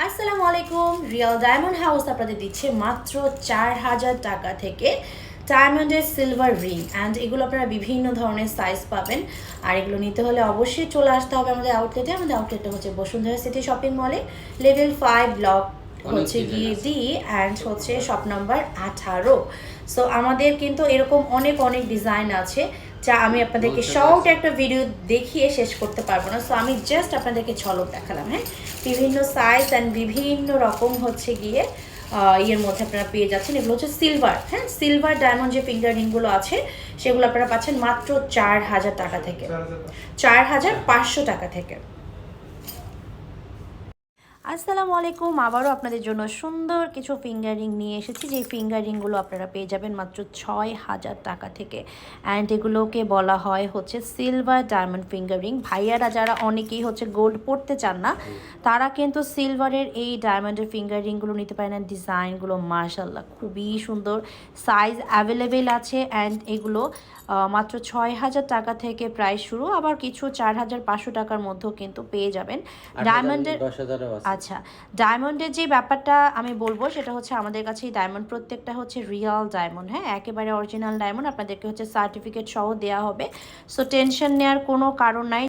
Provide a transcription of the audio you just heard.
আসসালামু আলাইকুম। Real diamond house আপনাদের দিচ্ছে মাত্র 4000 টাকা থেকে ডায়মন্ডের সিলভার রিং অ্যান্ড এগুলো আপনারা বিভিন্ন ধরনের সাইজ পাবেন। আর এগুলো নিতে হলে অবশ্যই চলে আসতে হবে আমাদের আউটলেটে। আমাদের আউটলেটটা হচ্ছে বসুন্ধরা সিটি শপিং মলে, লেভেল 5 ব্লক হচ্ছে গিয়ে ডি অ্যান্ড হচ্ছে শপ নাম্বার 18। সো আমাদের কিন্তু এরকম অনেক অনেক ডিজাইন আছে যা আমি আপনাদেরকে শর্ট একটা ভিডিও দেখিয়ে শেষ করতে পারবো না। সো আমি জাস্ট আপনাদেরকে ঝলক দেখালাম। হ্যাঁ, বিভিন্ন সাইজ অ্যান্ড বিভিন্ন রকম হচ্ছে গিয়ে ইয়ের মধ্যে আপনারা পেয়ে যাচ্ছেন। এগুলো হচ্ছে সিলভার, হ্যাঁ সিলভার ডায়মন্ড যে ফিঙ্গার রিংগুলো আছে সেগুলো আপনারা পাচ্ছেন মাত্র 4000 টাকা থেকে, 4500 টাকা থেকে। আসসালামু আলাইকুম, আবারও আপনাদের জন্য সুন্দর কিছু ফিঙ্গার রিং নিয়ে এসেছি। যেই ফিঙ্গার রিংগুলো আপনারা পেয়ে যাবেন মাত্র 6000 টাকা থেকে। অ্যান্ড এগুলোকে বলা হয় হচ্ছে সিলভার ডায়মন্ড ফিঙ্গার রিং। ভাইয়ারা যারা অনেকেই হচ্ছে গোল্ড পরতে চান না, তারা কিন্তু সিলভারের এই ডায়মন্ডের ফিঙ্গার রিংগুলো নিতে পারেন। অ্যান্ড ডিজাইনগুলো মাশাল্লাহ খুবই সুন্দর, সাইজ অ্যাভেলেবেল আছে। অ্যান্ড এগুলো মাত্র 6000 টাকা থেকে প্রাইস শুরু, আবার কিছু 4500 টাকার মধ্যেও কিন্তু পেয়ে যাবেন। ডায়মন্ডের আচ্ছা, ডায়মন্ডের যে ব্যাপারটা আমি বলবো সেটা হচ্ছে আমাদের কাছে এই ডায়মন্ড প্রত্যেকটা হচ্ছে রিয়াল ডায়মন্ড, হ্যাঁ একেবারে অরিজিনাল ডায়মন্ড। আপনাদেরকে হচ্ছে সার্টিফিকেট সহ দেওয়া হবে। সো টেনশন নেওয়ার কোনো কারণ নাই।